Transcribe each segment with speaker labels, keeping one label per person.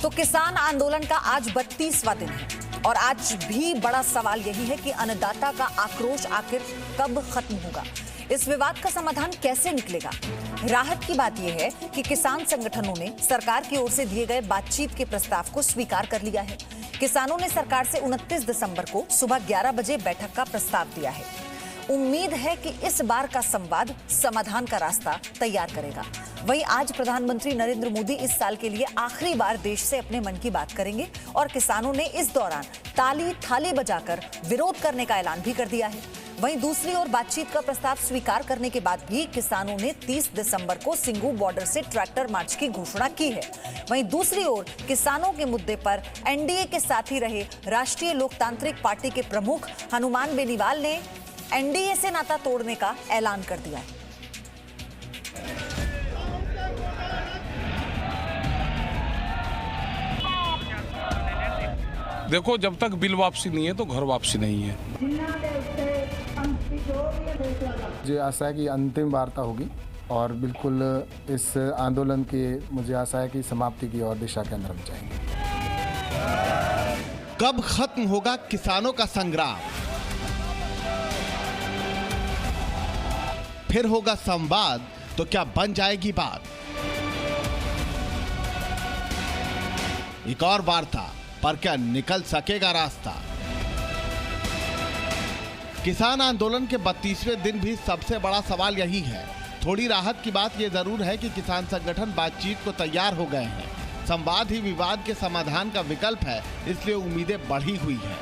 Speaker 1: तो किसान आंदोलन का आज 32वां दिन है और आज भी बड़ा सवाल यही है कि अन्नदाता का आक्रोश आखिर कब खत्म होगा। इस विवाद का समाधान कैसे निकलेगा। राहत की बात यह है कि किसान संगठनों ने सरकार की ओर से दिए गए बातचीत के प्रस्ताव को स्वीकार कर लिया है। किसानों ने सरकार से 29 दिसंबर को सुबह 11 बजे बैठक का प्रस्ताव दिया है। उम्मीद है कि इस बार का संवाद समाधान का रास्ता तैयार करेगा। वहीं आज प्रधानमंत्री नरेंद्र मोदी इस साल के लिए आखिरी बार देश से अपने मन की बात करेंगे और किसानों ने इस दौरान ताली थाली बजाकर विरोध करने का ऐलान भी कर दिया है। वहीं दूसरी ओर बातचीत का प्रस्ताव स्वीकार करने के बाद भी किसानों ने 30 दिसंबर को सिंघू बॉर्डर से ट्रैक्टर मार्च की घोषणा की है। वहीं दूसरी ओर किसानों के मुद्दे पर एनडीए के साथ ही रहे राष्ट्रीय लोकतांत्रिक पार्टी के प्रमुख हनुमान बेनीवाल ने एनडीए से नाता तोड़ने का ऐलान कर दिया है।
Speaker 2: देखो, जब तक बिल वापसी नहीं है तो घर वापसी नहीं है।
Speaker 3: मुझे आशा है कि अंतिम वार्ता होगी और बिल्कुल इस आंदोलन की मुझे आशा है कि समाप्ति की ओर दिशा के अंदर हम जाएंगे।
Speaker 4: कब खत्म होगा किसानों का संग्राम? फिर होगा संवाद तो क्या बन जाएगी बात? एक और वार्ता पर क्या निकल सकेगा रास्ता? किसान आंदोलन के 32वें दिन भी सबसे बड़ा सवाल यही है। थोड़ी राहत की बात यह जरूर है कि किसान संगठन बातचीत को तैयार हो गए हैं। संवाद ही विवाद के समाधान का विकल्प है, इसलिए उम्मीदें बढ़ी हुई हैं।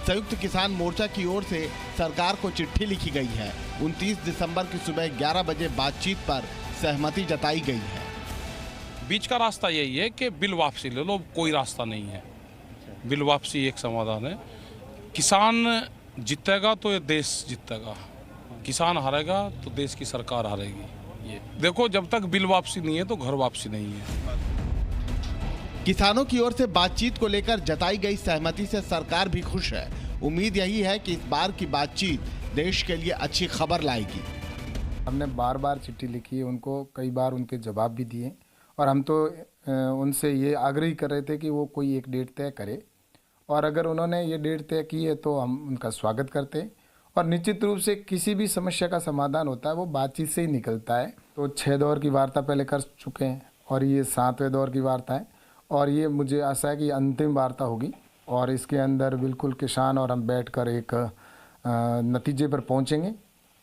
Speaker 4: संयुक्त किसान मोर्चा की ओर से सरकार को चिट्ठी लिखी गई है। 29 दिसंबर की सुबह 11 बजे बातचीत पर सहमति जताई गई है।
Speaker 2: बीच का रास्ता यही है कि बिल वापसी ले लो, कोई रास्ता नहीं है। बिल वापसी एक समाधान है। किसान जीतेगा तो ये देश जीतेगा, किसान हारेगा तो देश की सरकार हारेगी। ये देखो, जब तक बिल वापसी नहीं है तो घर वापसी नहीं है।
Speaker 4: किसानों की ओर से बातचीत को लेकर जताई गई सहमति से सरकार भी खुश है। उम्मीद यही है कि इस बार की बातचीत देश के लिए अच्छी खबर लाएगी।
Speaker 3: हमने बार बार चिट्ठी लिखी है उनको, कई बार उनके जवाब भी दिए और हम तो उनसे ये आग्रह कर रहे थे कि वो कोई एक डेट तय करे और अगर उन्होंने ये डेट तय की है तो हम उनका स्वागत करते हैं। और निश्चित रूप से किसी भी समस्या का समाधान होता है वो बातचीत से ही निकलता है। तो 6 दौर की वार्ता पहले कर चुके हैं और ये 7वें दौर की वार्ता है और ये मुझे आशा है कि अंतिम वार्ता होगी और इसके अंदर बिल्कुल किसान और हम बैठकर एक नतीजे पर पहुंचेंगे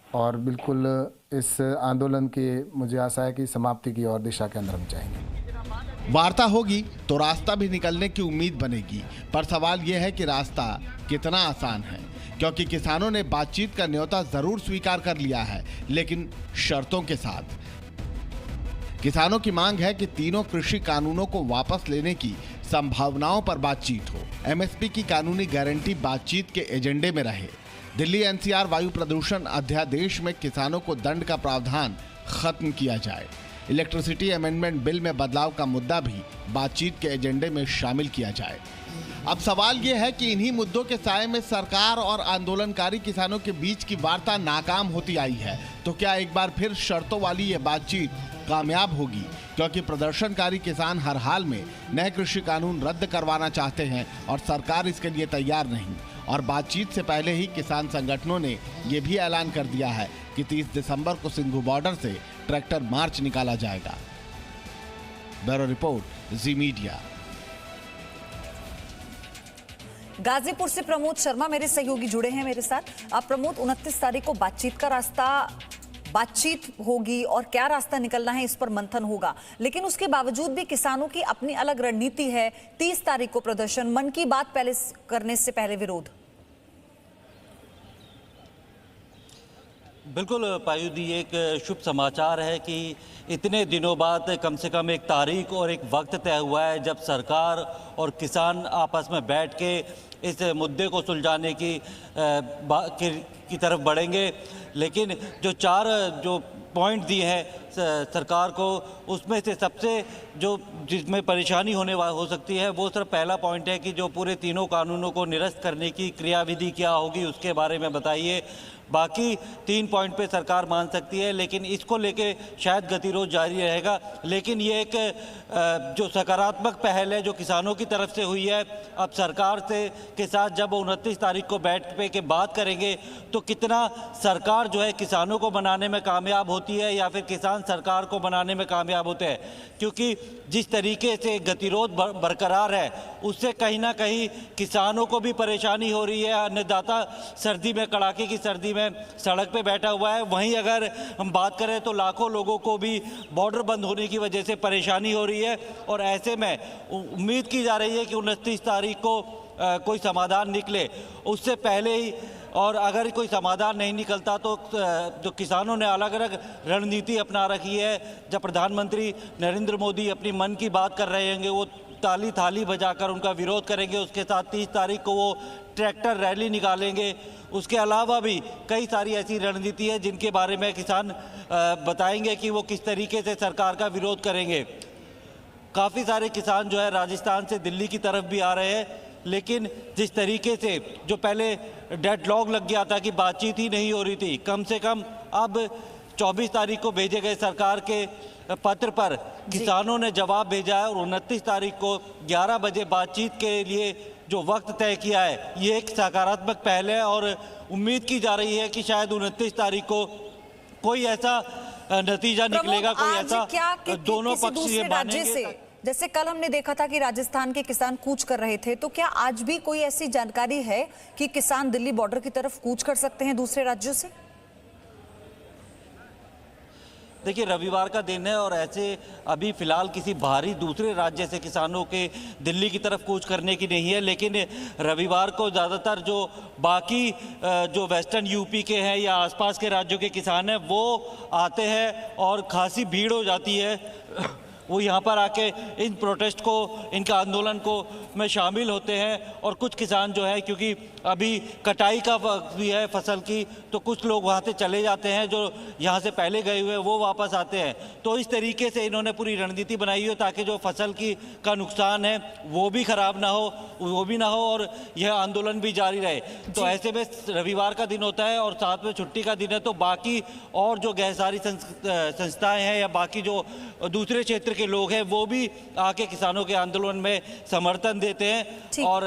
Speaker 3: और बिल्कुल इस आंदोलन की मुझे आशा है कि समाप्ति की ओर दिशा के अंदर हम जाएंगे।
Speaker 4: वार्ता होगी तो रास्ता भी निकलने की उम्मीद बनेगी, पर सवाल यह है कि रास्ता कितना आसान है, क्योंकि किसानों ने बातचीत का न्योता जरूर स्वीकार कर लिया है, लेकिन शर्तों के साथ। किसानों की मांग है कि तीनों कृषि कानूनों को वापस लेने की संभावनाओं पर बातचीत हो। एमएसपी की कानूनी गारंटी बातचीत के एजेंडे में रहे। दिल्ली एनसीआर वायु प्रदूषण अध्यादेश में किसानों को दंड का प्रावधान खत्म किया जाए। इलेक्ट्रिसिटी अमेंडमेंट बिल में बदलाव का मुद्दा भी बातचीत के एजेंडे में शामिल किया जाए। अब सवाल यह है कि इन्हीं मुद्दों के साए में सरकार और आंदोलनकारी किसानों के बीच की वार्ता नाकाम होती आई है, तो क्या एक बार फिर शर्तों वाली ये बातचीत कामयाब होगी? क्योंकि प्रदर्शनकारी किसान हर हाल में नए कृषि कानून रद्द करवाना चाहते हैं और सरकार इसके लिए तैयार नहीं। और बातचीत से पहले ही किसान संगठनों ने ये भी ऐलान कर दिया है कि 30 दिसंबर को सिंघू बॉर्डर से ट्रैक्टर मार्च निकाला जाएगा। ब्यूरो रिपोर्ट, जी मीडिया।
Speaker 1: गाजीपुर से प्रमोद शर्मा मेरे सहयोगी जुड़े हैं मेरे साथ। अब प्रमोद, 29 तारीख को बातचीत का रास्ता, बातचीत होगी और क्या रास्ता निकलना है इस पर मंथन होगा, लेकिन उसके बावजूद भी किसानों की अपनी अलग रणनीति है। 30 तारीख को प्रदर्शन, मन की बात पहले करने से पहले विरोध।
Speaker 5: बिल्कुल पायुदी, एक शुभ समाचार है कि इतने दिनों बाद कम से कम एक तारीख और एक वक्त तय हुआ है जब सरकार और किसान आपस में बैठ के इस मुद्दे को सुलझाने की तरफ बढ़ेंगे। लेकिन जो 4 पॉइंट दिए हैं सरकार को, उसमें से सबसे जिसमें परेशानी हो सकती है वो सिर्फ पहला पॉइंट है कि जो पूरे तीनों कानूनों को निरस्त करने की क्रियाविधि क्या होगी उसके बारे में बताइए। बाकी 3 पॉइंट पे सरकार मान सकती है, लेकिन इसको लेके शायद गतिरोध जारी रहेगा। लेकिन ये एक जो सकारात्मक पहल है जो किसानों की तरफ से हुई है, अब सरकार के साथ जब 29 तारीख को बैठ पे के बात करेंगे तो कितना सरकार जो है किसानों को बनाने में कामयाब होती है या फिर किसान सरकार को बनाने में कामयाब होते हैं, क्योंकि जिस तरीके से गतिरोध बरकरार है उससे कहीं ना कहीं किसानों को भी परेशानी हो रही है। अन्नदाता सर्दी में, कड़ाके की सर्दी में सड़क पे बैठा हुआ है। वहीं अगर हम बात करें तो लाखों लोगों को भी बॉर्डर बंद होने की वजह से परेशानी हो रही है, और ऐसे में उम्मीद की जा रही है कि 29 तारीख को कोई समाधान निकले। उससे पहले ही, और अगर कोई समाधान नहीं निकलता तो जो किसानों ने अलग अलग रणनीति अपना रखी है। जब प्रधानमंत्री नरेंद्र मोदी अपनी मन की बात कर रहे होंगे, वो ताली थाली बजाकर उनका विरोध करेंगे। उसके साथ 30 तारीख को वो ट्रैक्टर रैली निकालेंगे। उसके अलावा भी कई सारी ऐसी रणनीति है जिनके बारे में किसान बताएंगे कि वो किस तरीके से सरकार का विरोध करेंगे। काफ़ी सारे किसान जो है राजस्थान से दिल्ली की तरफ भी आ रहे हैं, लेकिन जिस तरीके से जो पहले डेडलॉक लग गया था कि बातचीत ही नहीं हो रही थी, कम से कम अब 24 तारीख को भेजे गए सरकार के पत्र पर किसानों ने जवाब भेजा है, और 29 तारीख को 11 बजे बातचीत के लिए जो वक्त तय किया है, ये एक सकारात्मक पहल है। और उम्मीद की जा रही है कि शायद 29 तारीख को कोई ऐसा नतीजा निकलेगा, कोई ऐसा दोनों पक्ष ये मानेंगे।
Speaker 1: जैसे कल हमने देखा था कि राजस्थान के किसान कूच कर रहे थे, तो क्या आज भी कोई ऐसी जानकारी है कि किसान दिल्ली बॉर्डर की तरफ कूच कर सकते हैं दूसरे राज्यों से?
Speaker 5: देखिए, रविवार का दिन है और ऐसे अभी फिलहाल किसी बाहरी दूसरे राज्य से किसानों के दिल्ली की तरफ कूच करने की नहीं है, लेकिन रविवार को ज़्यादातर जो बाकी जो वेस्टर्न यूपी के हैं या आसपास के राज्यों के किसान हैं वो आते हैं और खासी भीड़ हो जाती है। वो यहाँ पर आके इन प्रोटेस्ट को, इनका आंदोलन को में शामिल होते हैं। और कुछ किसान जो है, क्योंकि अभी कटाई का वक्त भी है फसल की, तो कुछ लोग वहाँ से चले जाते हैं, जो यहाँ से पहले गए हुए वो वापस आते हैं। तो इस तरीके से इन्होंने पूरी रणनीति बनाई है ताकि जो फसल का नुकसान है वो भी ख़राब ना हो, वो भी ना हो, और यह आंदोलन भी जारी रहे। तो ऐसे में रविवार का दिन होता है और साथ में छुट्टी का दिन है, तो बाकी और जो गैरसारी संस्थाएँ हैं या बाकी जो दूसरे क्षेत्र के लोग हैं वो भी आके किसानों के आंदोलन में समर्थन देते हैं। और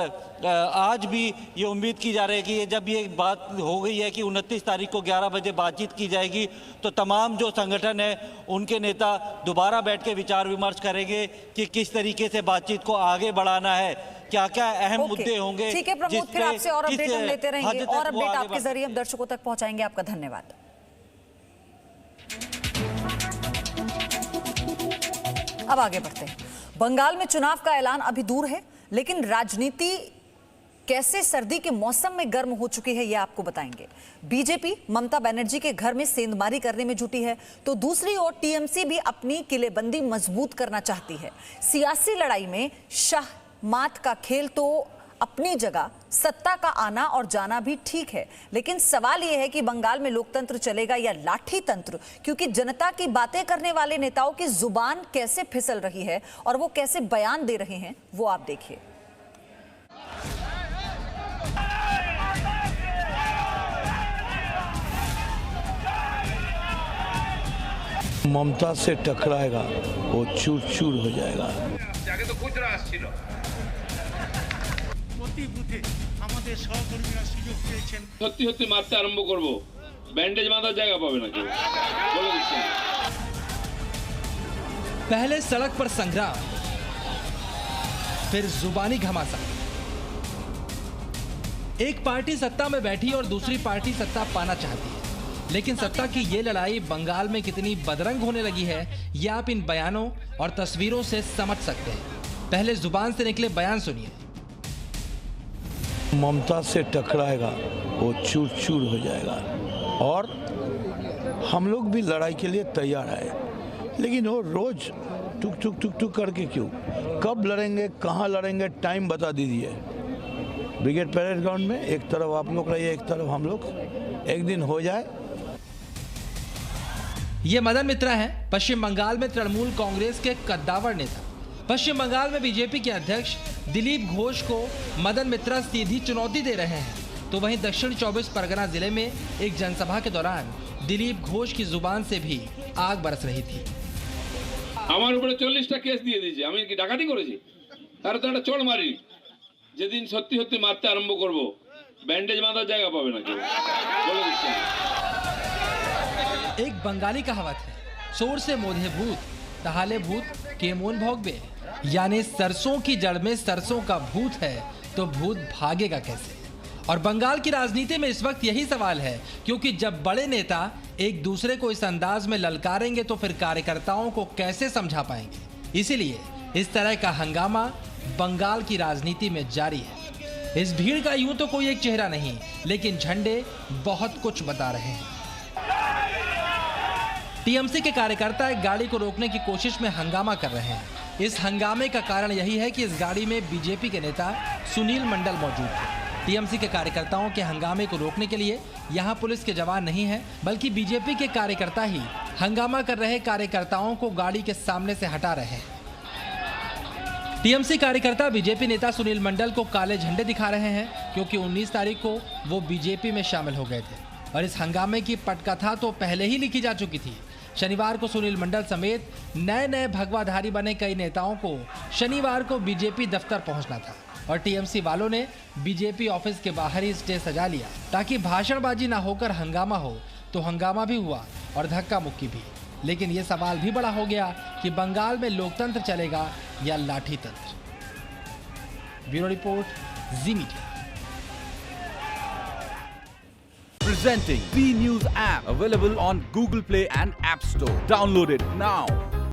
Speaker 5: आज भी ये उम्मीद की जा रही है कि जब ये बात हो गई है कि 29 तारीख को 11 बजे बातचीत की जाएगी, तो तमाम जो संगठन है उनके नेता दोबारा बैठ के विचार विमर्श करेंगे कि किस तरीके से बातचीत को आगे बढ़ाना है, क्या क्या अहम मुद्दे होंगे।
Speaker 1: ठीक है प्रमोद, फिर आपसे और अपडेट हम लेते रहेंगे, और अपडेट आपके जरिए हम दर्शकों तक पहुंचाएंगे। आपका धन्यवाद। अब आगे बढ़ते हैं। बंगाल में चुनाव का ऐलान अभी दूर है, लेकिन राजनीति कैसे सर्दी के मौसम में गर्म हो चुकी है, यह आपको बताएंगे। बीजेपी ममता बनर्जी के घर में सेंधमारी करने में जुटी है, तो दूसरी ओर टीएमसी भी अपनी किलेबंदी मजबूत करना चाहती है। सियासी लड़ाई में शाह मात का खेल तो अपनी जगह, सत्ता का आना और जाना भी ठीक है, लेकिन सवाल यह है कि बंगाल में लोकतंत्र चलेगा या लाठी तंत्र, क्योंकि जनता की बातें करने वाले नेताओं की जुबान कैसे फिसल रही है और वो कैसे बयान दे रहे हैं, वो आप देखिए।
Speaker 6: ममता से टकराएगा वो चूर चूर हो जाएगा।
Speaker 7: আগে তো খুচরা আসছিল।
Speaker 8: প্রতি বুথে আমাদের সহকর্মীরা সুযোগ পেয়েছেন।
Speaker 7: সত্যি সত্যি মারতে আরম্ভ করব, ব্যান্ডেজ বাঁধার জায়গা পাবে না কেউ, বলে দিচ্ছি।
Speaker 9: पहले सड़क पर संग्राम, फिर जुबानी घमासान। एक पार्टी सत्ता में बैठी और दूसरी पार्टी सत्ता पाना चाहती है, लेकिन सत्ता की ये लड़ाई बंगाल में कितनी बदरंग होने लगी है, यह आप इन बयानों और तस्वीरों से समझ सकते हैं। पहले जुबान से निकले बयान सुनिए।
Speaker 6: ममता से टकराएगा वो चूर चूर हो जाएगा, और हम लोग भी लड़ाई के लिए तैयार है, लेकिन वो रोज टुक टुक टुक टुक करके क्यों, कब लड़ेंगे, कहाँ लड़ेंगे, टाइम बता दीजिए। ब्रिगेड परेड ग्राउंड में एक तरफ आप लोग रहिए, एक तरफ हम लोग, एक दिन हो जाए।
Speaker 9: ये मदन मित्रा हैं, पश्चिम बंगाल में तृणमूल कांग्रेस के कद्दावर नेता। पश्चिम बंगाल में बीजेपी के अध्यक्ष दिलीप घोष को मदन मित्रा सीधी चुनौती दे रहे हैं। तो वहीं दक्षिण 24 परगना जिले में एक जनसभा के दौरान दिलीप घोष की जुबान से भी आग बरस रही थी।
Speaker 7: আমার উপরে 40টা কেস দিয়ে দিয়েছে, আমি কি ডাকাতি করেছি? তার তো একটা চড় মারি। যেদিন সত্যি সত্যি মারতে আরম্ভ করব, ব্যান্ডেজ বাঁধার জায়গা পাবে না কেউ, বলে দিচ্ছি।
Speaker 9: एक बंगाली कहावत है, शोर से मोधे भूत, तहाले भूत केमोन भोगबे। यानी सरसों की जड़ में सरसों का भूत है तो भूत भागेगा कैसे। और बंगाल की राजनीति में इस वक्त यही सवाल है, क्योंकि जब बड़े नेता एक दूसरे को इस अंदाज में ललकारेंगे तो फिर कार्यकर्ताओं को कैसे समझा पाएंगे। इसीलिए इस तरह का हंगामा बंगाल की राजनीति में जारी है। इस भीड़ का यूं तो कोई एक चेहरा नहीं, लेकिन झंडे बहुत कुछ बता रहे हैं। टीएमसी के कार्यकर्ता एक गाड़ी को रोकने की कोशिश में हंगामा कर रहे हैं। इस हंगामे का कारण यही है कि इस गाड़ी में बीजेपी के नेता सुनील मंडल मौजूद थे। टीएमसी के कार्यकर्ताओं के हंगामे को रोकने के लिए यहां पुलिस के जवान नहीं हैं, बल्कि बीजेपी के कार्यकर्ता ही हंगामा कर रहे कार्यकर्ताओं को गाड़ी के सामने से हटा रहे हैं। टीएमसी कार्यकर्ता बीजेपी नेता सुनील मंडल को काले झंडे दिखा रहे हैं, क्योंकि 19 तारीख को वो बीजेपी में शामिल हो गए थे और इस हंगामे की पटकथा तो पहले ही लिखी जा चुकी थी। शनिवार को सुनील मंडल समेत नए भगवाधारी बने कई नेताओं को शनिवार को बीजेपी दफ्तर पहुंचना था और टीएमसी वालों ने बीजेपी ऑफिस के बाहर ही स्टेज सजा लिया ताकि भाषणबाजी ना होकर हंगामा हो। तो हंगामा भी हुआ और धक्का मुक्की भी, लेकिन ये सवाल भी बड़ा हो गया कि बंगाल में लोकतंत्र चलेगा या लाठी तंत्र। Bureau report, ji media.
Speaker 10: Presenting B News app, available on Google Play and App Store. Download it now.